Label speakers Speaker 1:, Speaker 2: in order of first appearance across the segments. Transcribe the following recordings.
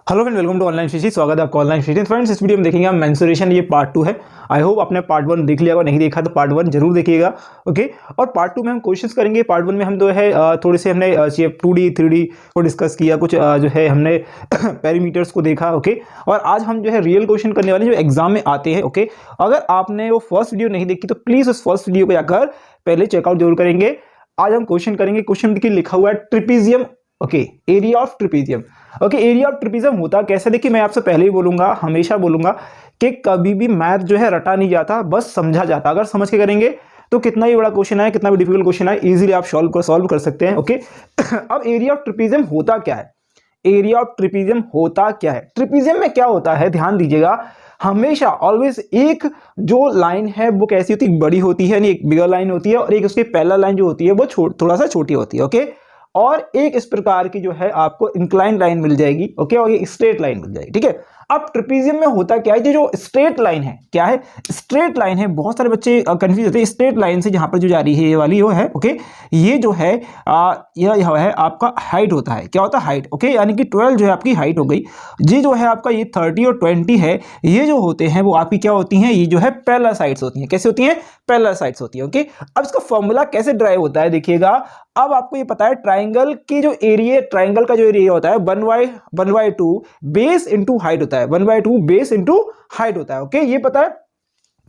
Speaker 1: Hello friend, welcome to online study. स्वागत है आपका ऑनलाइन स्टडी। फ्रेंड्स, इस वीडियो में देखेंगे हम मेंसुरेशन। ये पार्ट 2 है। आई होप आपने पार्ट 1 देख लिया होगा, नहीं देखा तो पार्ट 1 जरूर देखिएगा। ओके, और पार्ट 2 में हम कोशिश करेंगे। पार्ट 1 में हम जो है थोड़े से हमने 2D 3D को डिस्कस किया, कुछ जो है हमने पैरामीटर्स को देखा। ओके, और आज हम जो है रियल क्वेश्चन करने वाले जो एग्जाम में आते हैं। ओके, अगर आपने वो फर्स्ट वीडियो नहीं देखी तो प्लीज उस फर्स्ट वीडियो को जाकर पहले चेकआउट जरूर करेंगे। आज हम क्वेश्चन करेंगे। क्वेश्चन देखिए लिखा हुआ है trapezium. Okay, area of trapezium. Okay, area of trapezium होता कैसे? देखिए, मैं आपसे पहले ही बोलूंगा, हमेशा बोलूंगा कि कभी भी मैथ जो है रटा नहीं जाता, बस समझा जाता। अगर समझ के करेंगे तो कितना ही बड़ा क्वेश्चन आए, कितना भी डिफिकल्ट क्वेश्चन आए, इजीली आप सॉल्व कर सकते हैं। ओके, अब एरिया ऑफ ट्रिपीजियम होता क्या है? एरिया ऑफ ट्रिपीजियम होता क्या है? ट्रिपीजियम में क्या होता है, ध्यान दीजिएगा। हमेशा ऑलवेज एक जो लाइन है वो कैसी होती है? बड़ी होती है, यानी एक बिगर लाइन होती है, और एक उसकी पैरेलल लाइन जो होती है वो थोड़ा सा छोटी होती है। ओके, और एक इस प्रकार की जो है आपको इंक्लाइन लाइन मिल जाएगी। ओके, और ये स्ट्रेट लाइन मिल जाएगी। ठीक है, अब ट्रिपीजियम में होता क्या है? ये जो स्ट्रेट लाइन है, क्या है? स्ट्रेट लाइन है। बहुत सारे बच्चे कंफ्यूज होते हैं। स्ट्रेट लाइन से जहां पर जो जा रही है ये वाली वो है। ओके, ये जो है यह है आपका हाइट होता है। क्या होता है? हाइट। ओके, यानी कि 12 जो है आपकी हाइट हो गई। ये जो है आपका ये 30 और 20 है, ये जो होते हैं वो आपकी क्या होती हैं? ये जो है पैरेलल साइड्स होती हैं। कैसे होती हैं? पैरेलल साइड्स होती है। ओके, अब इसका फॉर्मूला कैसे ड्राइव होता है देखिएगा। अब आपको ये पता है ट्राइंगल की जो एरिया, ट्राइंगल का जो एरिया होता है 1/2 बेस इंटू हाइट होता है। 1/2 बेस इंटू हाइट होता है। ओके, ये पता है।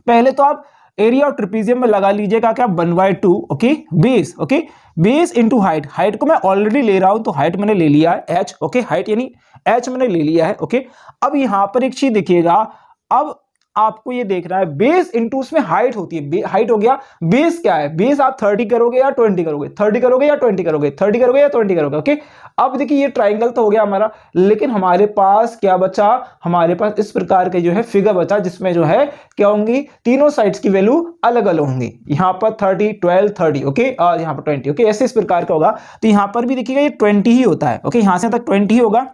Speaker 1: पहले तो आप एरिया ऑफ ट्रिपीजियम में लगा लीजिएगा क्या? 1/2 okay base. Okay, base into height. Height को मैं ऑलरेडी ले रहा हूं तो हाइट मैंने ले लिया है h। ओके, हाइट यानी h मैंने ले लिया है। ओके, अब यहां पर एक चीज देखिएगा। अब आपको ये देखना है बेस इंटू उसमें हाइट होती है। हाइट हो गया, बेस क्या है? बेस आप 30 करोगे या 20 करोगे? 30 करोगे या 20 करोगे? 30 करोगे या 20 करोगे? ओके, अब देखिए ये ट्राइंगल तो हो गया हमारा, लेकिन हमारे पास क्या बचा? हमारे पास इस प्रकार के जो है फिगर बचा, जिसमें जो है क्या होंगी? तीनों साइड्स की वैल्यू अलग अलग होंगी। यहां पर 30, 12, 30। ओके, और यहां पर 20। ओके, ऐसे इस प्रकार का होगा। तो यहां पर भी देखिएगा ये 20 ही होता है। ओके, यहां से तक 20 ही होगा।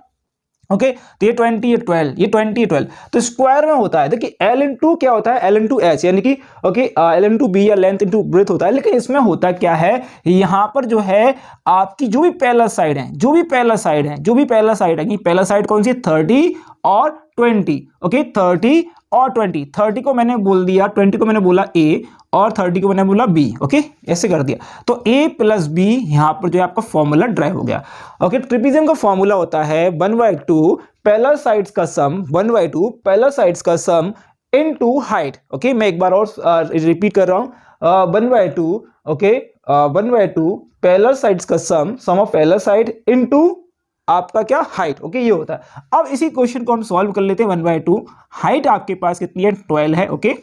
Speaker 1: ओके, तो ये 20, ये 12, ये 20, ये 12, तो स्क्वायर में होता है। देखिए L इंटू क्या होता है? L इंटू एच, यानी कि ओके L इंटू बी या लेंथ इंटू ब्रेथ होता है। लेकिन इसमें होता क्या है? यहां पर जो है आपकी जो भी पैरेलल साइड है, जो भी पैरेलल साइड है, जो भी पैरेलल साइड है, पैरेलल साइड कौन सी? 30 और 20। ओके, 30 और 20। 30 को मैंने बोल दिया, 20 को मैंने बोला ए, और 30 को मैंने बोला बी। ओके, ऐसे कर दिया। तो a प्लस बी यहां पर जो है आपका फॉर्मूला ड्राइव हो गया। ओके, ट्रिपीजियम का फॉर्मूला होता है 1/2 पैरेलल साइड्स का सम, 1/2 पैरेलल साइड्स का सम इनटू हाइट। ओके, मैं एक बार और रिपीट कर रहा हूं। 1/2 ओके, 1/2 पैरेलल साइड्स का सम ऑफ पैरेलल साइड इनटू आपका क्या? हाइट। ओके, ये होता है। अब इसी क्वेश्चन को हम सॉल्व कर लेते हैं। 1/2 हाइट आपके पास कितनी है? 12 है। ओके,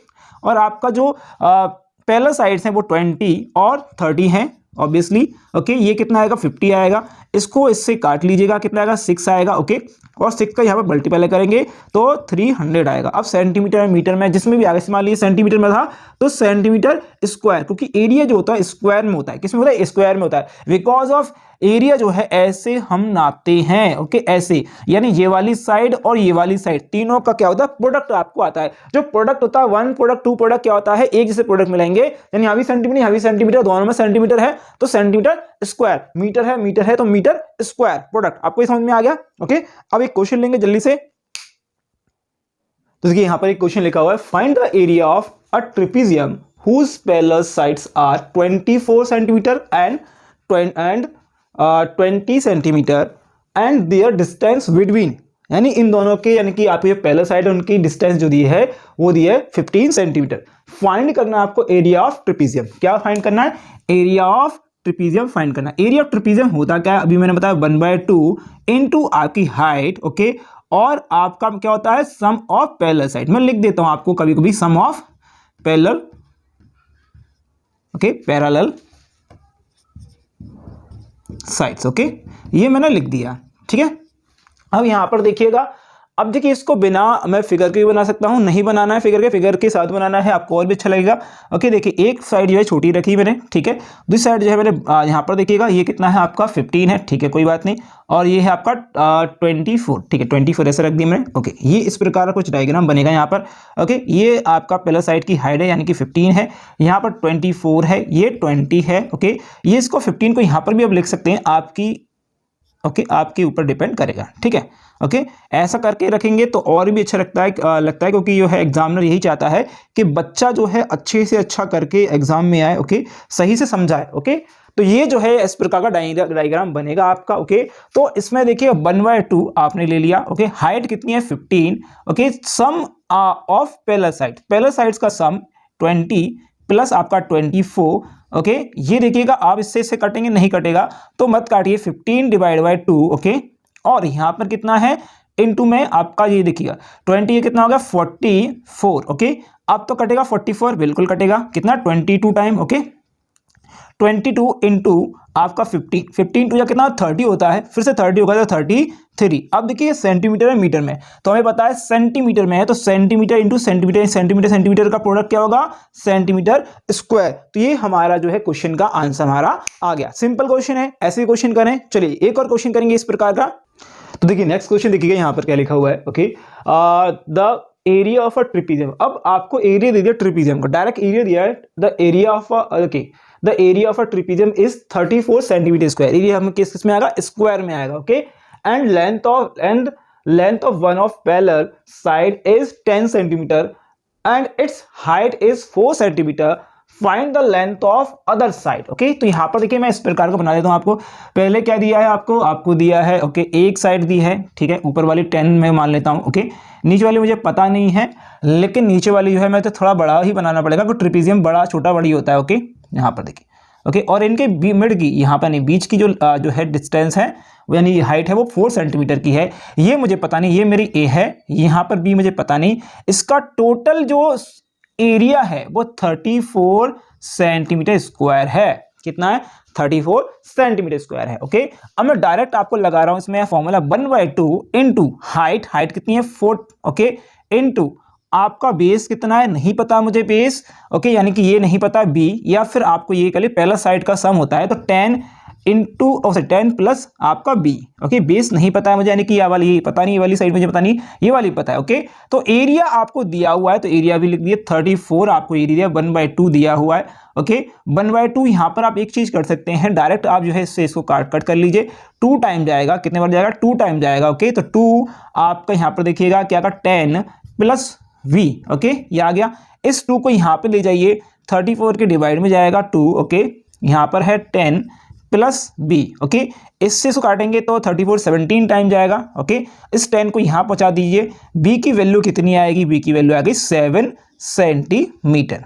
Speaker 1: और आपका जो पैरेलल साइड्स हैं वो 20 और 30 हैं ऑब्वियसली। ओके, ये कितना आएगा? 50 आएगा। इसको इससे काट लीजिएगा, कितना आएगा? 6 आएगा। ओके, और 6 का यहाँ पर मल्टीप्लाई करेंगे तो 300 आएगा। अब सेंटीमीटर मीटर में जिसमें भी आगे मान लीजिए सेंटीमीटर में था तो सेंटीमीटर स्क्वायर, क्योंकि एरिया जो होता है स्क्वायर में होता है। किसमें होता है? स्क्वायर में होता है। बिकॉज ऑफ एरिया जो है ऐसे हम नापते हैं। ओके, ऐसे, यानी ये वाली साइड और ये वाली साइड तीनों का क्या होता है? प्रोडक्ट आपको आता है। जो प्रोडक्ट होता है 1 प्रोडक्ट 2 प्रोडक्ट क्या होता है? एक जैसे प्रोडक्ट मिलेंगे, यानी यहाँ भी सेंटीमीटर यहाँ भी सेंटीमीटर, दोनों में सेंटीमीटर है तो सेंटीमीटर स्क्वायर, मीटर है तो मीटर स्क्वायर प्रोडक्ट। आपको समझ में आ गया? ओके, अब एक क्वेश्चन लेंगे जल्दी से। तो देखिए यहां पर एक क्वेश्चन लिखा हुआ है, find the area of a trapezium whose parallel sides are 24 centimeter and 20 centimetre and their distance between, यानी इन दोनों के, यानी कि आपकी पैरेलल साइड है उनकी डिस्टेंस जो दी है वो दी है 15 सेंटीमीटर। फाइंड करना है आपको एरिया ऑफ ट्रिपीजियम। क्या फाइंड करना है? एरिया ऑफ ट्रिपीजियम फाइंड करना है। एरिया ऑफ ट्रिपीजियम होता क्या है? अभी मैंने बताया 1/2 इनटू आपकी हाइट। ओके, और आपका क्या होता है? Sum of parallel side. मैं लिख देता हूं आपको कभी कभी, sum of parallel, okay, parallel sides. Okay, ये मैंने लिख दिया। ठीक है, अब यहां पर देखिएगा। अब देखिए इसको बिना मैं फिगर के भी बना सकता हूं, नहीं बनाना है फिगर के साथ बनाना है आपको और भी अच्छा लगेगा। ओके, देखिए एक साइड जो है छोटी रखी मैंने, ठीक है, दूसरी साइड जो है मैंने यहां पर देखिएगा ये कितना है आपका? 15 है। ठीक है, कोई बात नहीं। और ये है आपका 24। ठीक है, 24 ऐसे रख दिया मैंने। ओके, ये इस प्रकार का कुछ डायग्राम बनेगा यहाँ पर। ओके, ये आपका पैरेलल साइड की हाइट है, यानी कि 15 है। यहाँ पर 24 है, ये 20 है। ओके, ये इसको 15 को यहाँ पर भी अब लिख सकते हैं आपकी ओके आपके ऊपर डिपेंड करेगा, ठीक है। ओके ऐसा करके रखेंगे तो और भी अच्छा लगता है क्योंकि जो है एग्जामिनर यही चाहता है कि बच्चा जो है अच्छे से अच्छा करके एग्जाम में आए, ओके सही से समझाए। ओके तो ये जो है इस प्रकार का डायग्राम बनेगा आपका। ओके तो इसमें देखिए 1/2 आपने ले लिया। ओके हाइट कितनी है 15। ओके सम ऑफ पेलर साइड्स का सम 20 प्लस आपका 24। ओके ये देखिएगा आप इससे कटेंगे, नहीं कटेगा तो मत काटिए, 15/2। ओके और यहां पर कितना है इनटू में आपका, ये देखिएगा 20, ये कितना हो गया 44। ओके अब तो कटेगा 44, बिल्कुल कटेगा, कितना 22 टाइम। ओके 22 इंटू आपका 15 टू या कितना 30 होता है, फिर से 30 होगा तो 33। अब देखिए सेंटीमीटर है मीटर में, तो हमें पता है सेंटीमीटर में है तो सेंटीमीटर इंटू सेंटीमीटर का प्रोडक्ट क्या होगा सेंटीमीटर स्क्वायर। तो ये हमारा जो है क्वेश्चन का आंसर हमारा आ गया। सिंपल क्वेश्चन है, ऐसे क्वेश्चन करें। चलिए एक और क्वेश्चन करेंगे इस प्रकार का। तो देखिए नेक्स्ट क्वेश्चन देखिएगा यहाँ पर क्या लिखा हुआ है। Okay the area of a trapezium. अब आपको एरिया दे दिया ट्रिपीजियम का, डायरेक्ट एरिया दिया है। The area of the area of a trapezium is 34 centimetre square. Area हम किस में आएगा स्क्वायर में आएगा। Okay and length of one of parallel side is 10 centimetre and it's height is 4 centimetre. Find the length of other side. Okay तो यहां पर देखिए मैं इस प्रकार का बना देता हूं आपको। पहले क्या दिया है आपको दिया है ओके एक साइड दी है, ठीक है, ऊपर वाली 10 में मान लेता हूं। ओके नीचे वाली मुझे पता नहीं है, लेकिन नीचे वाली जो है मैं तो थोड़ा बड़ा ही बनाना पड़ेगा क्योंकि ट्रिपीजियम बड़ा छोटा बड़ी होता है। ओके यहाँ पर देखिए ओके और इनके मिड की यहाँ पर नहीं, बीच की जो है डिस्टेंस है यानी हाइट है वो 4 सेंटीमीटर की है। ये मुझे पता नहीं, ये मेरी ए है, यहाँ पर बी मुझे पता नहीं। इसका टोटल जो एरिया है वो 34 सेंटीमीटर स्क्वायर है। कितना है 34 सेंटीमीटर स्क्वायर है। ओके अब मैं डायरेक्ट आपको लगा रहा हूं इसमें फॉर्मूला 1/2 इंटू हाइट कितनी है 4। ओके इंटू आपका बेस कितना है नहीं पता मुझे बेस। ओके यानी कि ये नहीं पता बी, या फिर आपको ये कह लीजिए पहला साइड का सम होता है तो 10 इंटू 10 प्लस आपका बी। ओके बेस नहीं पता है मुझे, यानी कि ये वाली ये पता नहीं, ये वाली साइड मुझे पता नहीं, ये वाली पता है। ओके तो एरिया आपको दिया हुआ है तो एरिया भी लिख दिए 34 आपको एरिया 1/2 दिया हुआ है। ओके 1/2 यहां पर आप एक चीज कर सकते हैं, डायरेक्ट आप जो है इसको कट कर लीजिए। 2 टाइम जाएगा, कितने बार जाएगा 2 टाइम जाएगा। ओके तो 2 आपका यहां पर देखिएगा क्या का 10 प्लस v। ओके ये आ गया, इस 2 को यहां पे ले जाइए 34 के डिवाइड में जाएगा 2। ओके यहां पर है 10 प्लस b। ओके इससे इसको काटेंगे तो 34 17 टाइम जाएगा। ओके इस 10 को यहां पहुंचा दीजिए, b की वैल्यू कितनी आएगी, b की वैल्यू आ गई 7 सेंटीमीटर।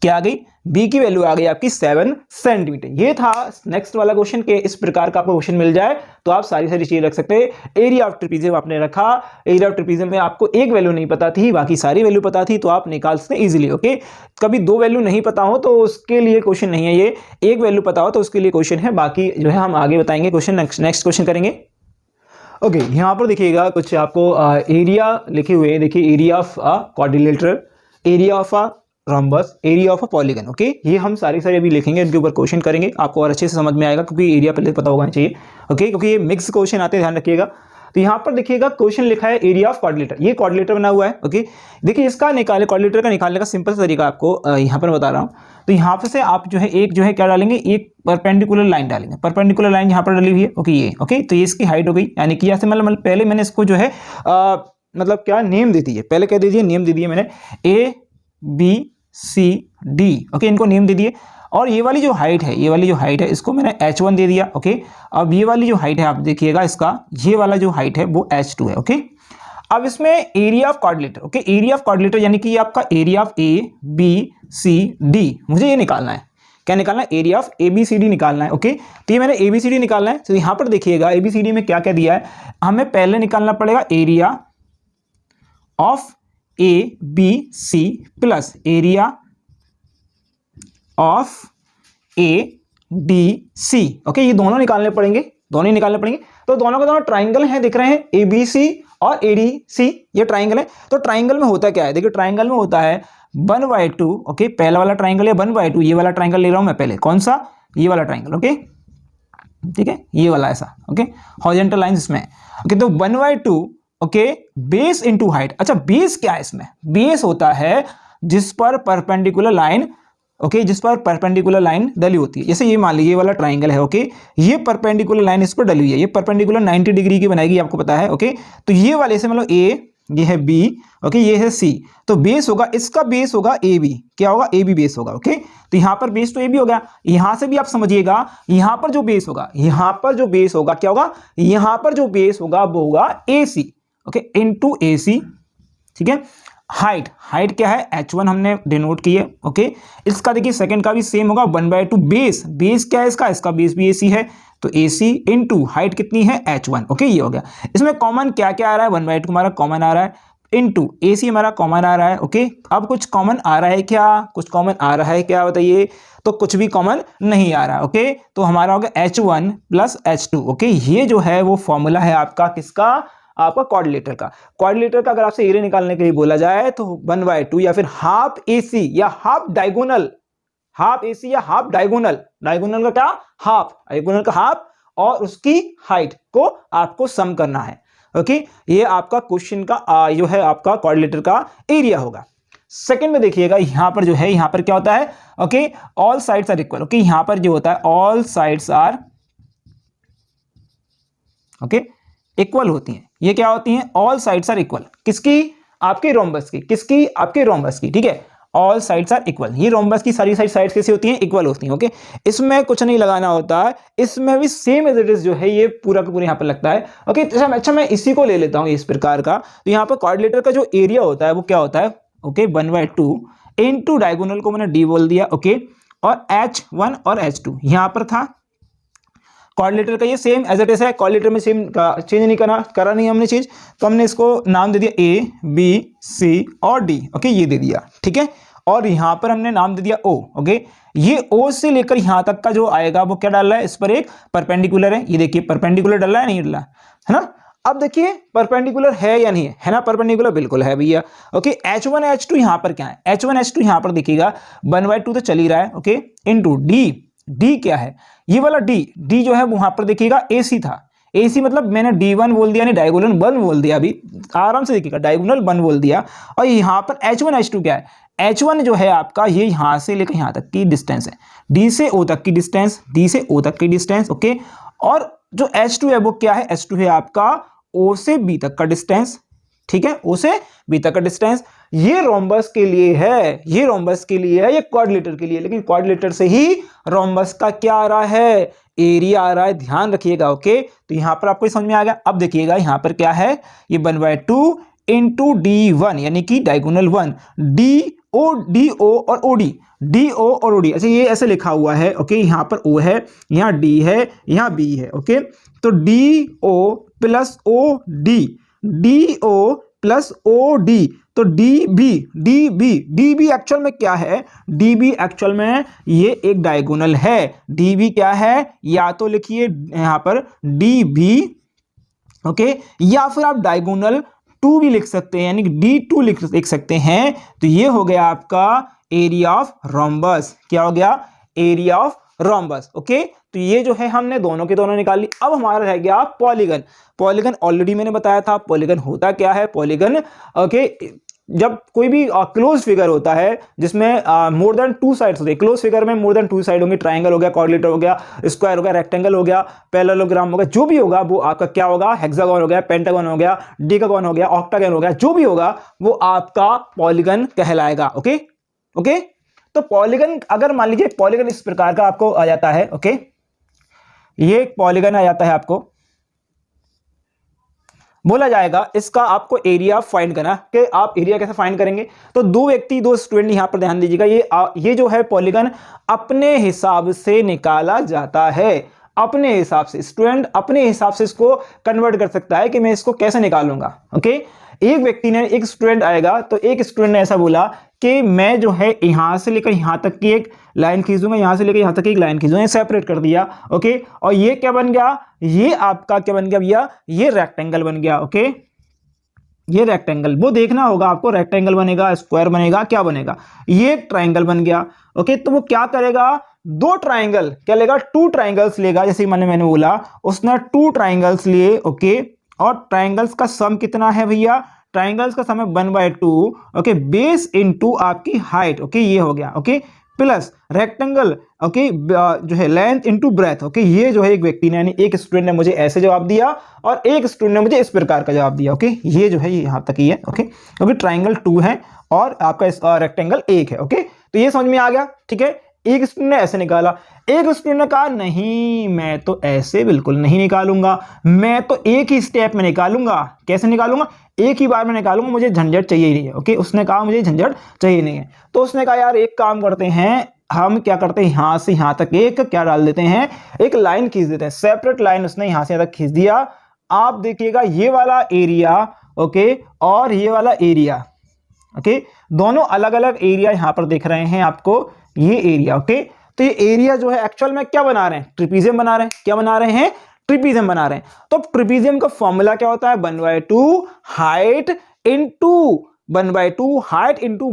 Speaker 1: क्या आ गई b की वैल्यू आ गई आपकी 7 सेंटीमीटर। ये था नेक्स्ट वाला क्वेश्चन के इस प्रकार का आपको क्वेश्चन मिल जाए तो आप सारी चीजें रख सकते हैं। एरिया ऑफ ट्रिपीजियम आपने रखा, एरिया ऑफ ट्रिपीजियम में आपको एक वैल्यू नहीं पता थी, बाकी सारी वैल्यू पता थी तो आप निकाल सकते इजीली। ओके कभी 2 वैल्यू नहीं पता हो तो उसके लिए क्वेश्चन नहीं है, ये एक वैल्यू पता हो तो उसके लिए क्वेश्चन है, बाकी जो है हम आगे बताएंगे क्वेश्चन। नेक्स्ट क्वेश्चन करेंगे। ओके यहाँ पर देखिएगा कुछ आपको एरिया लिखे हुए हैं। देखिए area of a quadrilateral, area of a rhombus, area of a polygon. Okay ये हम सारी अभी लिखेंगे, इनके ऊपर क्वेश्चन करेंगे, आपको और अच्छे से समझ में आएगा क्योंकि एरिया पहले पता होना चाहिए। ओके क्योंकि ये मिक्स क्वेश्चन आते हैं, ध्यान रखिएगा। तो यहाँ पर देखिएगा क्वेश्चन लिखा है एरिया ऑफ क्वाड्रिलेटर, ये क्वाड्रिलेटर बना हुआ है। ओके देखिए इसका क्वाड्रिलेटर का निकालने का सिंपल सा तरीका आपको यहाँ पर बता रहा हूँ। तो यहाँ पर से आप जो है एक जो है क्या डालेंगे, एक परपेंडिकुलर लाइन डालेंगे, परपेंडिकुलर लाइन यहाँ पर डली हुई है। ओके ये ओके तो ये इसकी हाइट हो गई, यानी कि ऐसे मतलब पहले मैंने इसको जो है मतलब क्या नेम दे दीजिए, पहले क्या दे दिए नेम दे दिए मैंने ABCD। ओके इनको नेम दे दिए। और ये वाली जो हाइट है, ये वाली जो हाइट है इसको मैंने H1 दे दिया। ओके अब ये वाली जो हाइट है आप देखिएगा इसका, ये वाला जो हाइट है वो H2 है। ओके अब इसमें area of quadrilateral. Okay area of quadrilateral यानी कि आपका एरिया ऑफ ABCD मुझे ये निकालना है। क्या निकालना है, एरिया ऑफ ABCD निकालना है। ओके तो ये मैंने ABCD निकालना है। तो यहाँ पर देखिएगा ABCD में क्या क्या दिया है, हमें पहले निकालना पड़ेगा area of ABC plus area of ADC। Okay ये दोनों निकालने पड़ेंगे, दोनों ही निकालने पड़ेंगे। तो दोनों के दोनों ट्राइंगल हैं, दिख रहे हैं ABC और ADC, ये ट्राइंगल है। तो ट्राइंगल में होता क्या है, देखिए ट्राइंगल में होता है 1/2। ओके पहला वाला ट्राइंगल है 1/2, ये वाला ट्राइंगल ले रहा हूं मैं पहले, कौन सा, ये वाला ट्राइंगल। ओके ठीक है ये वाला ऐसा। ओके हॉरिजॉन्टल लाइन इसमें। ओके तो 1/2 ओके बेस इंटू हाइट। अच्छा बेस क्या है इसमें, बेस होता है जिस पर परपेंडिकुलर लाइन ओके, जिस पर परपेंडिकुलर लाइन डली होती है। जैसे ये मान लीजिए ये वाला ट्राइंगल है, ओके, ये परपेंडिकुलर लाइन इस पर डली हुई है, ये परपेंडिकुलर 90 डिग्री की बनाएगी, आपको पता है, ओके। तो ये वाले से मतलब ए, ये है बी, ओके, ये है सी, तो बेस होगा, इसका बेस होगा ए बी, क्या होगा, ए बी बेस होगा, ओके। तो यहां पर बेस तो ए बी हो गया, यहां से भी आप समझिएगा, यहां पर जो बेस होगा, यहां पर जो बेस होगा क्या होगा, यहां पर जो बेस होगा वो होगा ए सी, ओके, इनटू ए सी, ठीक है। हाइट, हाइट क्या है, h1 हमने डिनोट की है, ओके। इसका देखिए सेकंड का भी सेम होगा 1/2 बेस, बेस क्या है इसका, इसका बेस भी ac है, तो ac इनटू हाइट कितनी है h1, ओके, ये हो गया। इसमें कॉमन क्या क्या आ रहा है, 1/2 हमारा कॉमन आ रहा है, इनटू ac हमारा कॉमन आ रहा है, ओके। अब कुछ कॉमन आ रहा है क्या, कुछ कॉमन आ रहा है क्या, बताइए, तो कुछ भी कॉमन नहीं आ रहा, ओके। तो हमारा होगा h1 प्लस h2, ओके। ये जो है वो फॉर्मूला है आपका किसका, आपका क्वाड्रिलेटर का। क्वाड्रिलेटर का अगर आपसे एरिया निकालने के लिए बोला जाए तो 1/2 या फिर हाफ AC या हाफ डायगोनल, हाफ AC या हाफ डायगोनल, डायगोनल का क्या, हाफ, डायगोनल का हाफ, और उसकी हाइट को आपको सम करना है, ओके। ये आपका क्वेश्चन का जो है आपका क्वाड्रिलेटर का एरिया होगा। सेकंड में देखिएगा, यहां पर जो है, यहां पर क्या होता है, okay, all sides are equal, okay. यहां पर जो होता है all sides are, okay, equal होती हैं। ये क्या होती हैं, ऑल साइड्स आर इक्वल, किसकी, आपके रोम्बस की, किसकी, आपके रोम्बस की, ठीक है। ऑल साइड्स आर इक्वल, ये रोम्बस की सारी साइड्स कैसी होती हैं, इक्वल होती हैं, ओके। इसमें कुछ नहीं लगाना होता है, इसमें भी सेम एज इट इज जो है ये पूरा का पूरा यहाँ पर लगता है, ओके। अच्छा मैं इसी को ले लेता हूँ इस प्रकार का, तो यहाँ पर क्वाड्रिलेटर का जो एरिया होता है वो क्या होता है, ओके, 1/2 इनटू डायगोनल को मैंने डी बोल दिया, ओके, और h1 और h2 यहाँ पर था। क्वाड्रिलेटर का ये सेम एज इट इज है, क्वाड्रिलेटर में सेम चेंज नहीं करा नहीं हमने चीज, तो हमने इसको नाम दे दिया ए बी सी और डी, ओके, ये दे दिया, ठीक है। और यहां पर हमने नाम दे दिया ओ, ओके। ये ओ से लेकर यहां तक का जो आएगा वो क्या डाल रहा है, इस पर एक परपेंडिकुलर है, ये देखिए परपेंडिकुलर डाल रहा है, नहीं डाला है ना। अब देखिए परपेंडिकुलर है या नहीं है ना, परपेंडिकुलर बिल्कुल है भैया, ओके। h1 h2 यहां पर क्या है, h1 h2 यहां पर देखिएगा 1/2 तो चल ही रहा है, ओके, इनटू डी क्या है, ये वाला डी जो है वहां पर देखिएगा AC था, AC मतलब मैंने D1 बोल दिया, नहीं डायगोनल 1 बोल दिया, अभी आराम से देखिएगा, डायगोनल 1 बोल दिया। और यहाँ पर h1 h2 क्या है, h1 जो है आपका ये यहां से लेकर यहां तक की डिस्टेंस है, D से O तक की डिस्टेंस, D से O तक की डिस्टेंस, ओके। और जो h2 है वो क्या है, h2 है आपका O से B तक का डिस्टेंस, ठीक है, O से B तक का डिस्टेंस। ये रोम्बस के लिए है, ये रोम्बस के लिए है, ये क्वाड्रिलेटर के लिए, लेकिन क्वाड्रिलेटर से ही रोम्बस का क्या आ रहा है, एरिया आ रहा है, ध्यान रखिएगा, ओके। तो यहां पर आपको समझ में आ गया। अब देखिएगा यहां पर क्या है, ये 1/2 इंटू D1 यानी कि डायगोनल 1, DO और OD, DO और OD, अच्छा ये ऐसे लिखा हुआ है, ओके। यहां पर O है, यहाँ D है, यहाँ B है, ओके। तो DO plus OD, DO plus OD, तो DB एक्चुअल में क्या है, DB एक्चुअल में ये एक डायगोनल है। DB क्या है, या तो लिखिए यहां पर DB, ओके, या फिर आप डायगोनल 2 भी लिख सकते हैं, यानी कि D2 लिख सकते हैं। तो ये हो गया आपका एरिया ऑफ रोम्बस, क्या हो गया, एरिया ऑफ रोम्बस, ओके। तो ये जो है हमने दोनों के दोनों निकाल ली। अब हमारा रह गया पॉलीगन। पॉलीगन ऑलरेडी मैंने बताया था, पॉलीगन होता क्या है, पॉलीगन, ओके, जब कोई भी क्लोज फिगर होता है जिसमें मोर देन 2 साइड्स होते हैं, क्लोज फिगर में मोर देन 2 साइड होंगे, ट्राइंगल हो गया, क्वाड्रिलेटर हो गया, स्क्वायर हो गया, रेक्टेंगल हो गया, पैरेललोग्राम हो गया, जो भी होगा वो आपका क्या होगा, हेक्सागन हो गया, पेंटागन हो गया, डिकागन हो गया, ऑक्टागन हो गया, जो भी होगा वो आपका पॉलीगन कहलाएगा, ओके, ओके। तो पॉलीगन, अगर मान लीजिए पॉलीगन इस प्रकार का आपको आ जाता है, ओके, ये एक पॉलीगन आ जाता है, आपको बोला जाएगा इसका आपको एरिया फाइंड करना, कि आप एरिया कैसे फाइंड करेंगे। तो दो स्टूडेंट यहां पर ध्यान दीजिएगा, ये जो है पॉलीगन अपने हिसाब से निकाला जाता है, अपने हिसाब से, स्टूडेंट अपने हिसाब से इसको कन्वर्ट कर सकता है कि मैं इसको कैसे निकालूंगा, ओके। एक व्यक्ति ने, एक स्टूडेंट आएगा, तो एक स्टूडेंट ने ऐसा बोला कि मैं जो है यहां से लेकर यहां तक की एक लाइन खींचूंगा, यहां से लेकर यहां तक की एक लाइन खींचूंगा, सेपरेट कर दिया, ओके। और ये क्या बन गया, ये आपका क्या बन गया भैया, ये रेक्टेंगल बन गया, ओके। ये रेक्टेंगल, वो देखना होगा आपको, रेक्टेंगल बनेगा, स्क्वायर बनेगा, क्या बनेगा, ये ट्राइंगल बन गया, ओके। तो वो क्या करेगा, 2 ट्राइंगल क्या लेगा, 2 ट्राइंगल्स लेगा, जैसे मैंने बोला उसने 2 ट्राइंगल्स लिए, ओके। और ट्राइंगल्स का सम कितना है भैया, ट्राइंगल्स का सम है 1/2, ओके, बेस इनटू आपकी हाइट, ओके, ये हो गया, ओके। प्लस रेक्टेंगल ओके जो है लेंथ इनटू ब्रेथ ओके। ये जो है एक व्यक्ति ने यानी एक स्टूडेंट ने मुझे ऐसे जवाब दिया और एक स्टूडेंट ने मुझे इस प्रकार का जवाब दिया ओके। ये जो है ये यहाँ तक ही है ओके, क्योंकि ट्राइंगल 2 है और आपका रेक्टेंगल 1 है ओके। तो ये समझ में आ गया, ठीक है। एक स्टूडेंट ने ऐसे निकाला, एक स्टूडेंट ने कहा नहीं मैं तो ऐसे बिल्कुल नहीं निकालूंगा, मैं तो एक ही स्टेप में निकालूंगा। कैसे निकालूंगा? एक ही बार में निकालूंगा, मुझे झंझट चाहिए नहीं है ओके। उसने कहा मुझे झंझट चाहिए नहीं है, तो उसने कहा यार एक काम करते हैं, हम क्या करते हैं यहां से यहां तक एक क्या डाल देते हैं, एक लाइन खींच देते हैं, सेपरेट लाइन उसने यहां से यहां तक खींच दिया। आप देखिएगा ये वाला एरिया ओके और ये वाला एरिया ओके, दोनों अलग अलग एरिया यहां पर दिख रहे हैं आपको, ये एरिया ओके। तो ये एरिया जो है एक्चुअल में क्या बना रहे हैं, ट्रिपीजियम बना रहे हैं। क्या बना रहे हैं? ट्रिपीजियम बना रहे हैं। तो ट्रिपीजियम का फॉर्मूला क्या होता है? 1/2 हाइट इनटू 1/2 हाइट इनटू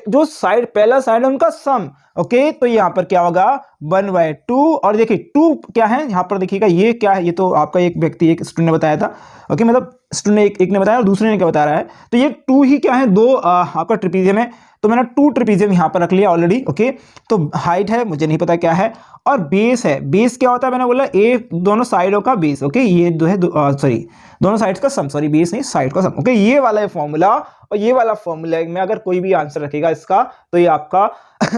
Speaker 1: जो साइड पहला साइड है उनका सम ओके। तो यहां पर क्या होगा 1/2 और देखिए 2 क्या है यहां पर देखिएगा, ये क्या है, ये तो आपका एक व्यक्ति एक स्टूडेंट ने बताया था ओके, मतलब स्टूडेंट एक ने बताया और दूसरे ने क्या बता रहा है। तो ये 2 ही क्या है, 2 आपका ट्रिपीजियम है, तो मैंने 2 ट्रिपीजियम यहां पर रख लिया ऑलरेडी ओके। तो हाइट है मुझे नहीं पता क्या है, और बेस है, बेस क्या होता है मैंने बोला ए दोनों साइडों का बेस ओके। ये जो है सॉरी दोनों साइड्स का सम, सॉरी बेस नहीं साइड का सम ओके। ये वाला फॉर्मूला और ये वाला फॉर्मूला में अगर कोई भी आंसर रखेगा इसका तो ये आपका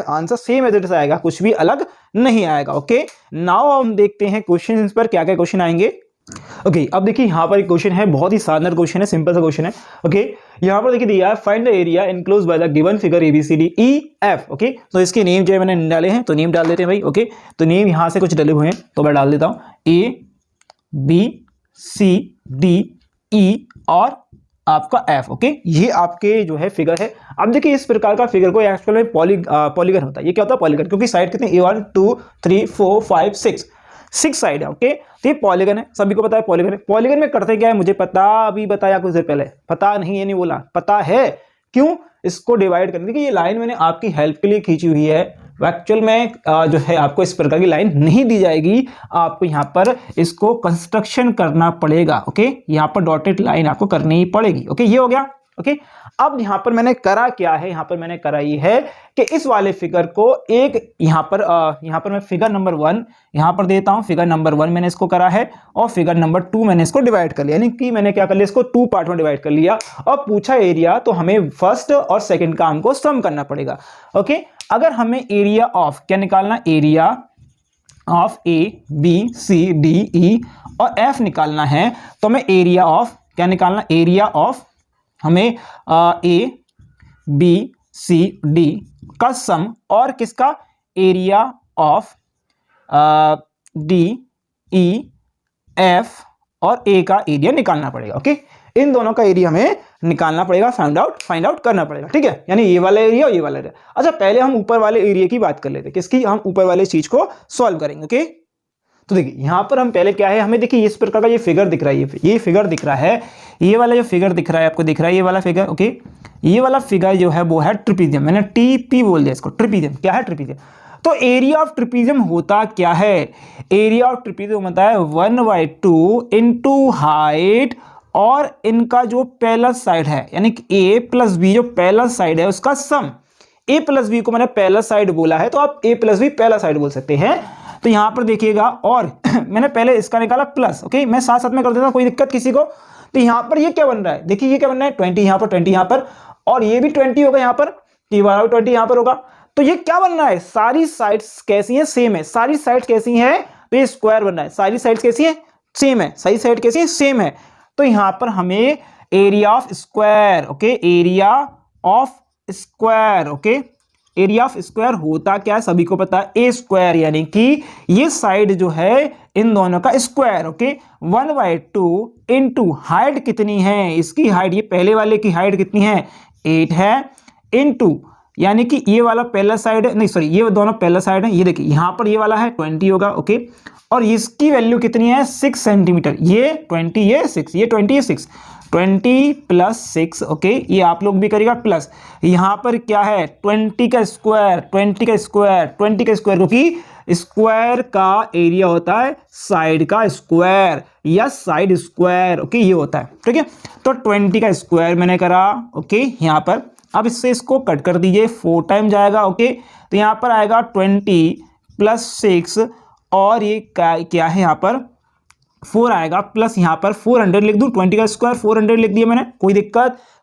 Speaker 1: answer same as it is आएगा, कुछ भी अलग नहीं आएगा ओके। नाउ हम देखते हैं क्वेश्चन पर क्या क्या क्वेश्चन आएंगे ओके। अब देखिए यहाँ पर एक क्वेश्चन है, बहुत ही शानदार क्वेश्चन है, सिंपल सा क्वेश्चन है ओके। यहाँ पर देखिए दिया है find the area enclose by the given figure ABCDEF okay. तो इसके नेम जो है मैंने डाले हैं, तो नेम डाल देते हैं भाई ओके। तो नेम यहाँ से कुछ डले हुए हैं तो मैं डाल देता हूँ ABCDE और आपका F ओके। ये आपके जो है फिगर है। अब देखिए इस प्रकार का फिगर को एक्चुअल में पॉलीगन होता है। ये क्या होता है? पॉलीगन, क्योंकि साइड कितने 1 2 3 4 5 6 साइड है ओके। तो ये पॉलीगन है, सभी को पता है पॉलीगन है। पॉलीगन में करते क्या है मुझे पता, अभी बताया कुछ देर पहले, पता नहीं ये नहीं बोला, पता है। क्यों? इसको डिवाइड करने, देखिए ये लाइन मैंने आपकी हेल्प के लिए खींची हुई है, एक्चुअल में जो है आपको इस प्रकार की लाइन नहीं दी जाएगी, आपको यहाँ पर इसको कंस्ट्रक्शन करना पड़ेगा ओके। यहाँ पर डॉटेड लाइन आपको करनी ही पड़ेगी ओके। ये हो गया ओके। अब यहाँ पर मैंने करा क्या है, यहाँ पर मैंने करा ये है कि इस वाले फिगर को एक यहाँ पर मैं फिगर नंबर 1 यहाँ पर देता हूँ, फिगर नंबर 1 मैंने इसको करा है और फिगर नंबर 2 मैंने इसको डिवाइड कर लिया, यानी कि मैंने क्या कर लिया इसको 2 पार्ट में डिवाइड कर लिया और पूछा एरिया, तो हमें फर्स्ट और सेकंड का हमको सम करना पड़ेगा ओके। अगर हमें एरिया ऑफ क्या निकालना, एरिया ऑफ ABCDE और F निकालना है, तो हमें एरिया ऑफ क्या निकालना, एरिया ऑफ हमें ABCD का सम और किसका, एरिया ऑफ DEF और A का एरिया निकालना पड़ेगा ओके। इन दोनों का एरिया हमें निकालना पड़ेगा, फाइंड आउट करना पड़ेगा, ठीक है। यानी ये वाला एरिया और ये वाला एरिया। अच्छा पहले हम ऊपर वाले एरिया की बात कर लेते हैं, किसकी, हम ऊपर वाले चीज को सॉल्व करेंगे ओके। तो देखिए यहां पर हम पहले क्या है, हमें देखिए इस प्रकार का ये फिगर दिख रहा है, ये फिगर दिख रहा है, ये वाला जो फिगर दिख रहा है आपको दिख रहा है ये वाला फिगर ओके। ये वाला फिगर जो है वो है ट्रिपीजियम, मैंने TP बोल दिया इसको, ट्रिपीजियम क्या है, ट्रिपीजियम। तो एरिया ऑफ ट्रिपीजियम होता क्या है, एरिया ऑफ ट्रिपीजियम होता है 1/2 इनटू हाइट और इनका जो पहला साइड है, यानी कि A + B जो पहला साइड है उसका सम। A + B को मैंने पहला साइड बोला है तो आप A + B पहला साइड बोल सकते हैं। तो यहां पर देखिएगा, और मैंने पहले इसका निकाला प्लस ओके, मैं साथ साथ में कर देता हूं, कोई दिक्कत किसी को। तो यहां पर ये क्या बन रहा है, देखिए ये क्या बन रहा है 20 यहां पर, 20 यहां पर, और ये भी 20 होगा यहां पर, ये वाला 20 यहां पर होगा। तो ये क्या बन रहा है, सारी साइड्स कैसी हैं, सेम है। सारी साइड्स कैसी हैं, तो ये स्क्वायर बन रहा है। सारी साइड्स कैसी हैं, सेम है। सारी साइड कैसी है, सेम है। तो यहां पर हमें area of square okay, area of square okay, area of square होता क्या है सभी को पता है, A स्क्वायर, यानी कि ये साइड जो है इन दोनों का स्क्वायर ओके। 1/2 इनटू हाइट कितनी है इसकी, हाइट ये पहले वाले की हाइट कितनी है 8 है, इनटू यानी कि ये वाला पहला साइड है, नहीं सॉरी ये दोनों पहला साइड है, ये देखिए यहां पर ये वाला है 20 होगा ओके, और इसकी वैल्यू कितनी है 6 सेंटीमीटर, ये 20 ये 6, ये 20 ये 6, 20 + 6 ओके। ये आप लोग भी करिएगा प्लस, यहां पर क्या है 20 का स्क्वायर, 20 का स्क्वायर, 20 का स्क्वायर, क्योंकि स्क्वायर का एरिया होता है साइड का स्क्वायर या साइड स्क्वायर ओके, ये होता है ठीक है। तो 20 का स्क्वायर मैंने करा ओके, यहां पर अब इससे इसको कट कर दीजिए, 4 टाइम जाएगा। ओके, तो यहाँ पर आएगा 20 + 6 और ये क्या है यहाँ पर 4 आएगा, प्लस यहाँ पर 400 लिख दूँ, 20 का स्क्वायर 400 लिख दिया मैंने।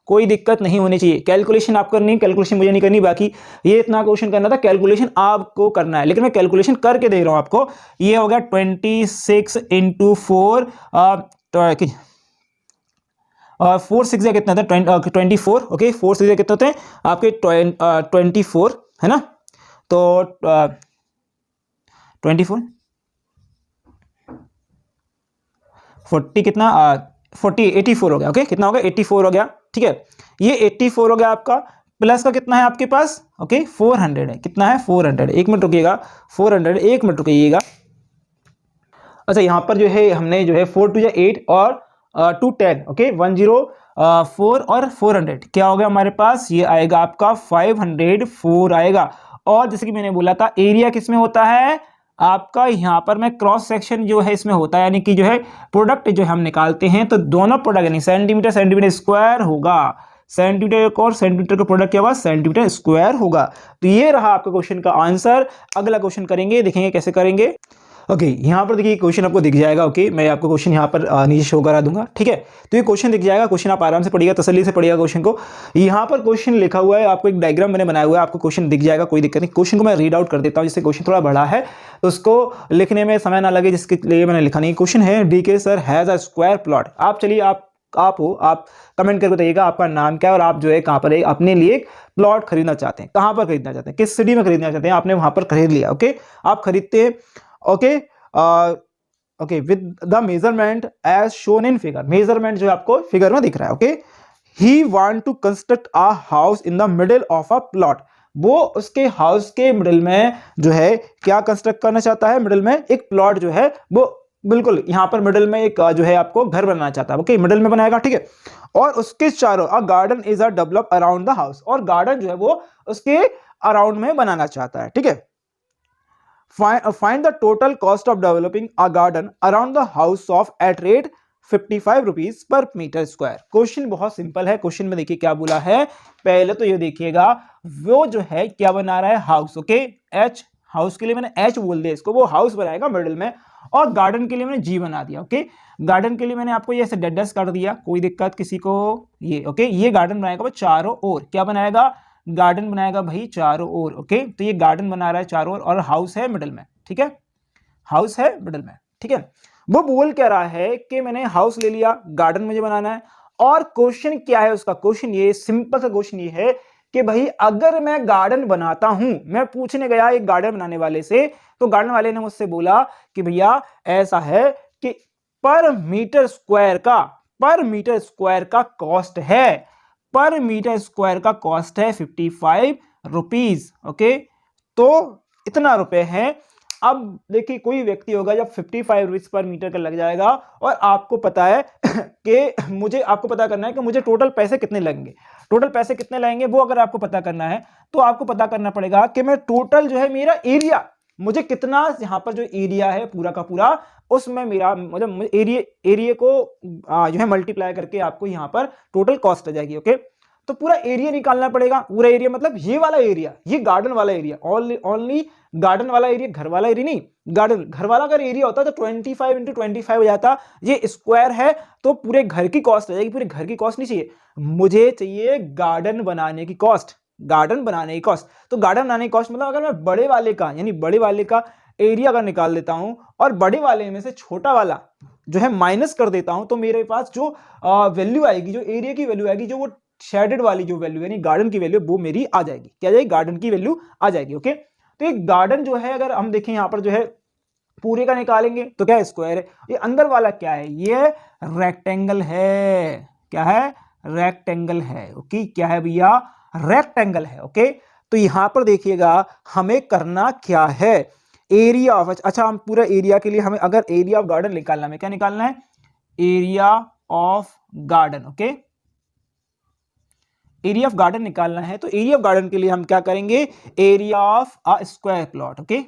Speaker 1: कोई दिक्कत नहीं होनी चाहिए। कैलकुलेशन आप करनी, कैलकुलेशन मुझे नहीं करनी, बाकी ये इतना क्वेश्चन करना था, कैलकुलेशन आपको करना है, लेकिन मैं कैलकुलेशन करके दे रहा हूं आपको। ये हो गया 26 × 4 और 4 6 कितना था 24। ओके, 4 6 कितने होते हैं आपके 24 है ना, तो 24 40 कितना 40 84 हो गया। ओके, कितना हो गया 84 हो गया। ठीक है, ये 84 हो गया आपका, प्लस का कितना है आपके पास, ओके 400 है। कितना है 400, 1 मिनट रुकिएगा, 400 1 मिनट रुकिएगा। अच्छा, यहाँ पर जो है हमने जो है 4 2 8 और 2 10, ओके 104 और 400 क्या हो गया हमारे पास, ये आएगा आपका 504 आएगा। और जैसे कि मैंने बोला था एरिया किसमें होता है आपका, यहाँ पर मैं क्रॉस सेक्शन जो है इसमें होता है, यानी कि जो है प्रोडक्ट जो हम निकालते हैं तो दोनों प्रोडक्ट यानी सेंटीमीटर स्क्वायर होगा, सेंटीमीटर और सेंटीमीटर का प्रोडक्ट क्या होगा सेंटीमीटर स्क्वायर होगा। तो ये रहा आपका क्वेश्चन का आंसर। अगला क्वेश्चन करेंगे, देखेंगे कैसे करेंगे। ओके, यहाँ पर देखिए क्वेश्चन आपको दिख जाएगा। ओके, मैं आपको क्वेश्चन यहाँ पर नीचे शो करा दूंगा। ठीक है, तो ये क्वेश्चन दिख जाएगा, क्वेश्चन आप आराम से पढ़िएगा, तसल्ली से पढ़िएगा क्वेश्चन को। यहाँ पर क्वेश्चन लिखा हुआ है, आपको एक डायग्राम मैंने बनाया हुआ है, आपको क्वेश्चन दिख जाएगा, कोई दिक्कत नहीं। क्वेश्चन को मैं रीड आउट कर देता हूँ, जिससे क्वेश्चन थोड़ा बड़ा है तो उसको लिखने में समय ना लगे, जिसके लिए मैंने लिखा नहीं। क्वेश्चन है DK sir has a square plot. आप चलिए आप कमेंट करके बताइएगा आपका नाम क्या है और आप जो है कहाँ पर अपने लिए एक प्लॉट खरीदना चाहते हैं, कहाँ पर खरीदना चाहते हैं, किस सिटी में खरीदना चाहते हैं। आपने वहां पर खरीद लिया, ओके, आप खरीदते हैं। Okay okay, with the measurement as shown in figure, measurement जो है आपको फिगर में दिख रहा है। Okay, he want to construct a house in the middle of a plot, वो उसके हाउस के मिडिल में जो है क्या कंस्ट्रक्ट करना चाहता है, मिडिल में एक प्लॉट जो है वो बिल्कुल यहाँ पर मिडिल में एक जो है आपको घर बनाना चाहता है। ओके, मिडिल में बनाएगा, ठीक है, और उसके चारों a garden is a develop around the house, और गार्डन जो है वो उसके अराउंड में बनाना चाहता है। ठीक है, find the total cost of developing a garden around the house of at rate 55 rupees पर मीटर स्क्वायर। क्वेश्चन बहुत सिंपल है। क्वेश्चन में देखिए क्या बोला है, पहले तो ये देखिएगा वो जो है क्या बना रहा है हाउस। ओके, एच, हाउस के लिए मैंने एच बोल दिया इसको, वो हाउस बनाएगा मिडिल में, और गार्डन के लिए मैंने जी बना दिया। ओके, गार्डन के लिए मैंने आपको ये ऐसे डेडस कर दिया, कोई दिक्कत किसी को ये। ओके, ये गार्डन बनाएगा वो चारों ओर, क्या बनाएगा गार्डन बनाएगा भाई चारों ओर। ओके, तो ये गार्डन बना रहा है चारों ओर और हाउस है मिडिल में। ठीक है, हाउस है मिडिल में। ठीक है, वो बोल क्या रहा है कि मैंने हाउस ले लिया, गार्डन मुझे बनाना है। और क्वेश्चन क्या है उसका, क्वेश्चन ये सिंपल सा क्वेश्चन ये है कि भाई अगर मैं गार्डन बनाता हूं, मैं पूछने गया एक गार्डन बनाने वाले से, तो गार्डन वाले ने मुझसे बोला कि भैया ऐसा है कि पर मीटर स्क्वायर का कॉस्ट है, पर मीटर स्क्वायर का कॉस्ट है 55 रुपीज। ओके, तो इतना रुपए है। अब देखिए कोई व्यक्ति होगा जब 55 रुपीज पर मीटर का लग जाएगा, और आपको पता है कि मुझे आपको पता करना है कि मुझे टोटल पैसे कितने लगेंगे, टोटल पैसे कितने लगेंगे वो अगर आपको पता करना है तो आपको पता करना पड़ेगा कि मैं टोटल जो है मेरा एरिया, मुझे कितना यहाँ पर जो एरिया है पूरा का पूरा, उसमें मेरा मतलब एरिया को जो है मल्टीप्लाई करके आपको यहाँ पर टोटल कॉस्ट आ जाएगी। ओके, तो पूरा एरिया निकालना पड़ेगा। पूरा एरिया मतलब ये वाला एरिया, ये गार्डन वाला एरिया, ओनली गार्डन वाला एरिया, घर वाला एरिया नहीं, गार्डन घर वाला अगर एरिया होता तो 25 × 25 हो जाता। ये स्क्वायर है तो पूरे घर की कॉस्ट आ जाएगी, पूरे घर की कॉस्ट नहीं चाहिए, मुझे चाहिए गार्डन बनाने की कॉस्ट, गार्डन बनाने की कॉस्ट। तो गार्डन बनाने की कॉस्ट मतलब अगर मैं बड़े वाले का यानी बड़े वाले का एरिया अगर निकाल देता हूं और बड़े वाले में से छोटा वाला जो है माइनस कर देता हूं, तो मेरे पास जो वैल्यू आएगी, जो एरिया की वैल्यू आएगी, जो वो शेडेड वाली जो वैल्यू यानी गार्डन की वैल्यू, वो मेरी आ जाएगी। क्या जाएगी, गार्डन की वैल्यू आ जाएगी। ओके, तो एक गार्डन जो है अगर हम देखें यहाँ पर जो है पूरे का निकालेंगे तो क्या है स्क्वायर है, ये अंदर वाला क्या है, ये रेक्टेंगल है। क्या है, रेक्टेंगल है। ओके, क्या है भैया, रेक्टेंगल है। ओके, तो यहां पर देखिएगा हमें करना क्या है, एरिया ऑफ, अच्छा हम पूरा एरिया के लिए हमें अगर एरिया ऑफ गार्डन निकालना है, क्या निकालना है, area of garden. Okay, area of garden निकालना है तो एरिया ऑफ गार्डन के लिए हम क्या करेंगे, area of a square plot. Okay,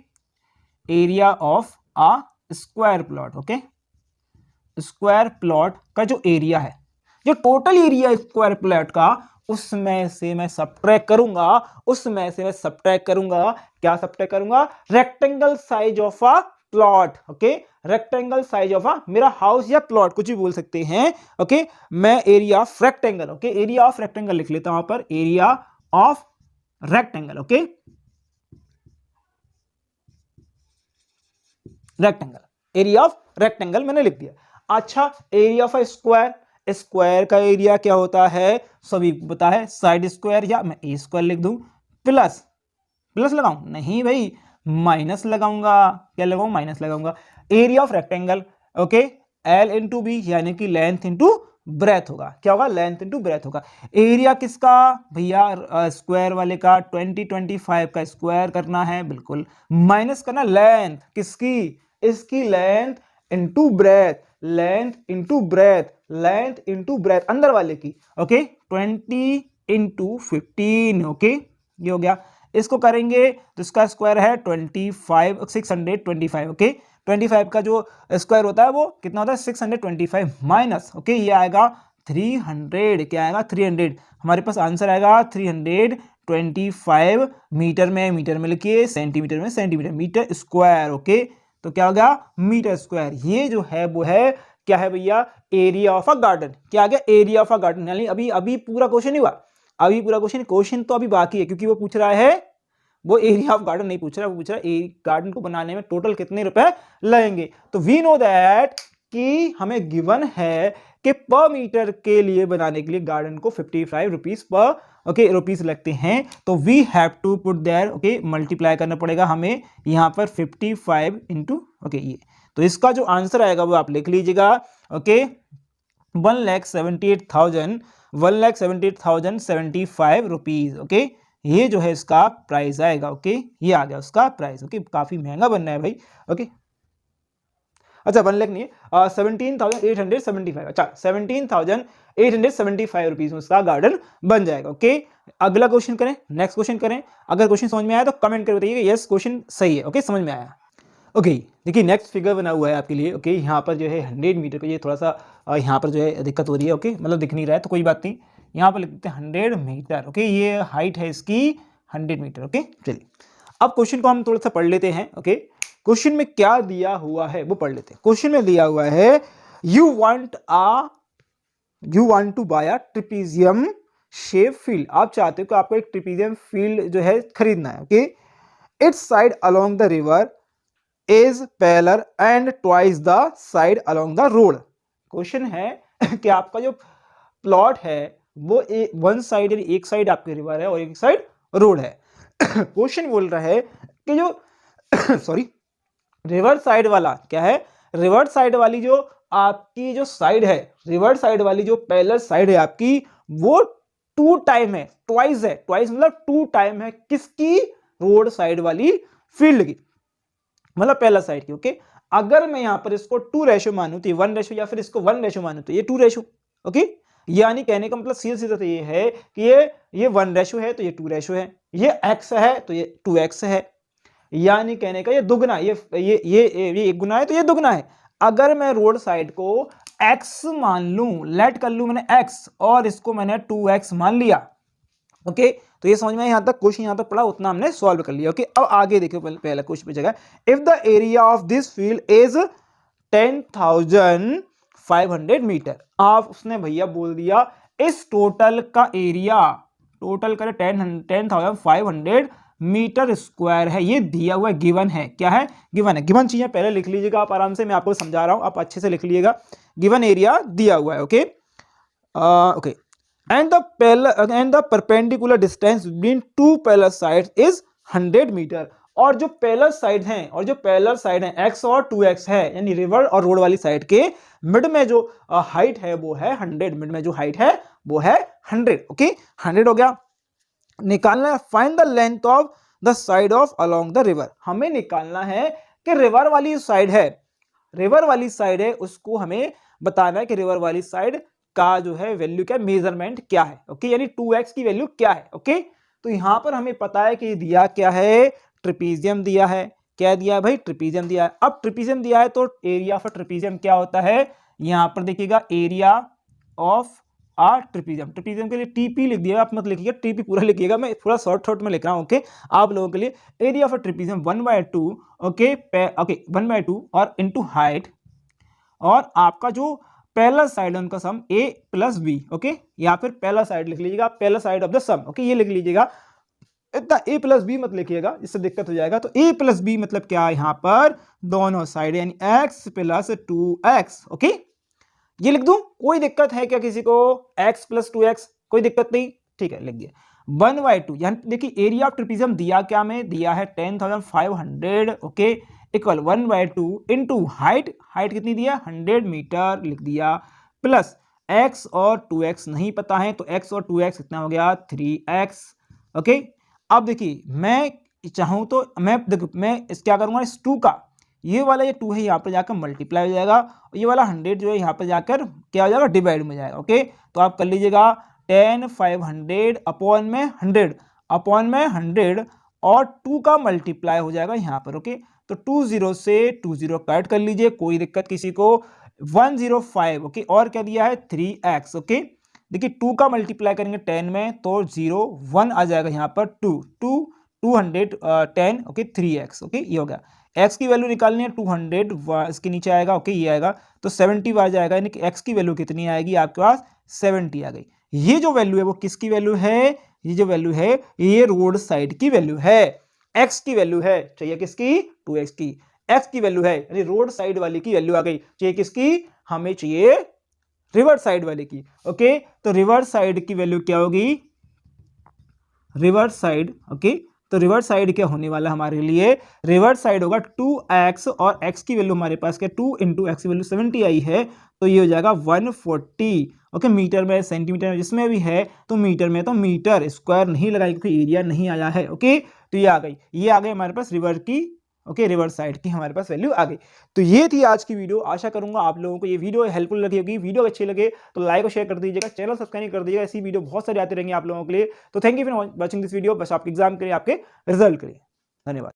Speaker 1: area of a square plot. Okay, square plot का जो एरिया है, जो टोटल एरिया स्क्वायर प्लॉट का, उसमें से मैं सब्ट्रैक्ट करूंगा, उसमें से मैं सब्ट्रैक्ट करूंगा, क्या सब्ट्रैक्ट करूंगा? Rectangle size of a plot, okay, rectangle size of a, मेरा हाउस या प्लॉट कुछ भी बोल सकते हैं, ओके। मैं area of rectangle, okay, area of rectangle लिख लेता हूं यहां पर, area of rectangle, okay, rectangle, area of rectangle मैंने लिख दिया। अच्छा, एरिया ऑफ स्क्वायर, स्क्वायर का एरिया क्या होता है? सभी को पता है, साइड स्क्वायर, या मैं ए स्क्वायर लिख दूं, प्लस, प्लस लगाऊं? नहीं भाई, माइनस लगाऊंगा। क्या लगाऊं? माइनस लगाऊंगा। Area of rectangle, okay, L into B, यानी कि लेंथ इंटू ब्रेथ होगा। क्या होगा? लेंथ इंटू ब्रेथ होगा। एरिया किसका भैया? स्क्वायर वाले का, 20 25 का स्क्वायर करना है, बिल्कुल, माइनस करना लेंथ किसकी? इसकी length into breath, length into breath, length into breath अंदर वाले की, ओके, 20 इंटू 15, ओके, ये हो गया। इसको करेंगे तो इसका स्क्वायर है 625, ओके, 25 का जो स्क्वायर होता है वो कितना होता है? 625 माइनस, ओके, ये आएगा 300, क्या आएगा? 300। हमारे पास आंसर आएगा 325 मीटर में, मीटर में लिखिए, सेंटीमीटर में सेंटीमीटर, मीटर स्क्वायर, ओके। तो क्या हो गया? Metre square. ये जो है वो है क्या है भैया? Area of a garden. क्या आ गया? Area of a garden. यानी अभी अभी पूरा क्वेश्चन नहीं हुआ, अभी पूरा क्वेश्चन तो अभी बाकी है, क्योंकि वो पूछ रहा है, वो एरिया ऑफ गार्डन नहीं पूछ रहा, वो पूछ रहा है गार्डन को बनाने में टोटल कितने रुपए लगेंगे। तो वी नो दैट कि हमें गिवन है कि पर मीटर के लिए बनाने के लिए गार्डन को 55 रुपीज पर, ओके, रुपीज लगते हैं। तो we have to put there, okay, multiply करना पड़ेगा हमें यहाँ पर 55 इंटू, ओके, ये। तो इसका जो आंसर आएगा वो आप लिख लीजिएगा, ओके, 1,78,075 रुपीज, ओके। ये जो है इसका प्राइस आएगा, ओके, ये आ गया उसका प्राइस, ओके, काफी महंगा बनना है भाई, ओके। अच्छा, 1 लाख नहीं है, 17,875, अच्छा, 17,875 रुपीज में उसका गार्डन बन जाएगा, ओके। अगला क्वेश्चन करें, नेक्स्ट क्वेश्चन करें। अगर क्वेश्चन समझ में आया तो कमेंट करके बताइए यस क्वेश्चन सही है, ओके, समझ में आया। ओके, देखिए नेक्स्ट फिगर बना हुआ है आपके लिए, ओके, यहाँ पर जो है 100 मीटर का, ये थोड़ा सा यहाँ पर जो है दिक्कत हो रही है, ओके, मतलब दिख नहीं रहा है तो कोई बात नहीं, यहाँ पर लिख देते हैं 100 मीटर, ओके, ये हाइट है इसकी 100 मीटर, ओके। चलिए अब क्वेश्चन को हम थोड़ा सा पढ़ लेते हैं, ओके। क्वेश्चन में क्या दिया हुआ है वो पढ़ लेते हैं। क्वेश्चन में दिया हुआ है you want to buy a trapezium shape field. आप चाहते हो कि आपको एक ट्रेपेजियम फील्ड जो है खरीदना है, okay. It's side along the river is parallel and twice the side along the road. Question है कि आपका जो प्लॉट है वो वन साइड, एक साइड आपकी रिवर है और एक साइड रोड है। क्वेश्चन बोल रहा है कि जो सॉरी, रिवर साइड वाला क्या है? रिवर साइड वाली जो आपकी जो साइड है, रिवर साइड वाली जो पैरेलल साइड है आपकी, वो 2 टाइम है, ट्वाइस है, ट्वाइस मतलब 2 टाइम है किसकी? रोड साइड वाली फील्ड की, मतलब पहला साइड की, ओके। अगर मैं यहां पर इसको 2 रेशो मानूं तो ये 1 रेशो, या फिर इसको 1 रेशो मानूं तो ये 2 रेशो, ओके। यानी कहने का मतलब सीधा सीधा तो ये है कि ये 1 रेशो है तो ये 2 रेशो है, ये x है तो ये 2x है, यानी कहने का ये दुगना, ये एक गुना है तो ये दुगना है। अगर मैं रोड साइड को x मान लूं, लेट कर लूं मैंने x, और इसको मैंने 2x मान लिया, ओके। तो ये समझ में यहां तक क्वेश्चन यहां तक पढ़ा उतना हमने सॉल्व कर लिया, ओके। अब आगे देखो, पहला क्वेश्चन पूछा गया, if the area of this field is 10,500 metre. आप उसने भैया बोल दिया इस टोटल का एरिया, टोटल करे 10,500 मीटर स्क्वायर है, ये दिया हुआ गिवन है। क्या है? गिवन है। गिवन चीजें पहले लिख लीजिएगा आप आराम से, मैं आपको समझा रहा हूं, आप अच्छे से लिख लीजिएगा। गिवन एरिया दिया हुआ है, okay, okay. and the perpendicular distance between two parallel sides is 100 metre. और जो पैरेलल साइड हैं, और जो पैरेलल साइड हैं x और 2x है, यानी रिवर और रोड वाली साइड के मिड में जो हाइट है वो है 100, मिड में जो हाइट है वो है 100, ओके। 100 हो गया। निकालना है find the length of the side of along the river. हमें निकालना है कि रिवर वाली साइड है, रिवर वाली साइड है, उसको हमें बताना है कि रिवर वाली साइड का जो है वैल्यू क्या, मेजरमेंट क्या है, ओके, यानी 2x की वैल्यू क्या है, ओके। तो यहां पर हमें पता है कि दिया क्या है, ट्रेपेजियम दिया है। क्या दिया है भाई? ट्रेपेजियम दिया है। अब ट्रेपेजियम दिया है तो एरिया ऑफ ट्रेपेजियम क्या होता है, यहां पर देखिएगा, एरिया ऑफ ट्रिपीजियम। ट्रिपीजियम के लिए टीपी लिख दिया, आप मत लिखिएगा टीपी पूरा लिखिएगा, मैं थोड़ा शॉर्ट में लिख रहा हूँ, ओके, आप लोगों के लिए। Area of a trapezium 1/2, okay, 1/2 और इनटू हाइट, और आपका जो पहला साइड उनका sum a plus B, okay, या फिर पहला साइड लिख लीजिएगा, पहला side of the sum, okay, ये लिख लीजिएगा। इतना a प्लस बी मत लिखिएगा, इससे दिक्कत हो जाएगा। तो a प्लस बी मतलब क्या, यहाँ पर दोनों साइड यानी x प्लस 2x, ओके, ये लिख दूं, कोई दिक्कत है क्या किसी को? x प्लस 2x, कोई दिक्कत नहीं, ठीक है, लिख दिया। 1/2, यानी देखिए एरिया ऑफ ट्रिपीजियम दिया क्या में, दिया है 10,500, okay, equal 1/2 into height, height कितनी दिया, 100 मीटर लिख दिया, प्लस x और 2x नहीं पता है, तो x और 2x कितना हो गया, 3x, ओके। अब देखिए मैं चाहूं तो मैं देखो मैं इस क्या करूंगा, इस 2 का ये वाला ये 2 है यहाँ पर जाकर मल्टीप्लाई हो जाएगा, और ये वाला 100 जो है यहाँ पर जाकर क्या हो जाएगा, डिवाइड में जाएगा, ओके। तो आप कर लीजिएगा 10,500 अपॉन में 100 अपॉन में 100 और 2 का मल्टीप्लाई हो जाएगा यहाँ पर, ओके। तो 20 से 20 कट कर लीजिए, कोई दिक्कत किसी को, 105, ओके, और क्या दिया है 3x, ओके। देखिए 2 का मल्टीप्लाई करेंगे 10 में तो 0 1 आ जाएगा यहाँ पर, 210, ओके, 3x, ओके, ये हो गया। x की वैल्यू निकालनी है 200, इसके नीचे आएगा, ओके, ये आएगा, तो 70 आ जाएगा, यानी कि x की वैल्यू कितनी आएगी आपके पास, 70 आ गई। ये जो वैल्यू है वो किसकी वैल्यू है, ये जो वैल्यू है ये रोड साइड की वैल्यू है, x की वैल्यू है, चाहिए किसकी, 2x की, x की वैल्यू है, यानी रोड साइड वाली की वैल्यू आ गई, चाहिए किसकी, हमें चाहिए रिवर्स साइड वाले की, ओके। तो रिवर्स साइड की वैल्यू क्या होगी, रिवर्स साइड, ओके, तो रिवर्स साइड क्या होने वाला हमारे लिए, रिवर्स साइड होगा 2x, और x की वैल्यू हमारे पास क्या, 2 इंटू एक्स की वैल्यू 70 आई है, तो ये हो जाएगा 140, ओके। मीटर में, सेंटीमीटर में, जिसमें भी है, तो मीटर में तो मीटर स्क्वायर नहीं लगाई क्योंकि एरिया नहीं आया है, ओके। तो ये आ गई, ये आ गई हमारे पास रिवर्स की, ओके, रिवर्स साइड की हमारे पास वैल्यू आ गई। तो ये थी आज की वीडियो, आशा करूंगा आप लोगों को ये वीडियो हेल्पफुल लगी होगी। वीडियो अच्छी लगे तो लाइक और शेयर कर दीजिएगा, चैनल सब्सक्राइब कर दीजिएगा, ऐसी वीडियो बहुत सारी आती रहेंगी आप लोगों के लिए। तो thank you for watching this video, बस आपके एग्जाम के लिए, आपके रिजल्ट के लिए, धन्यवाद।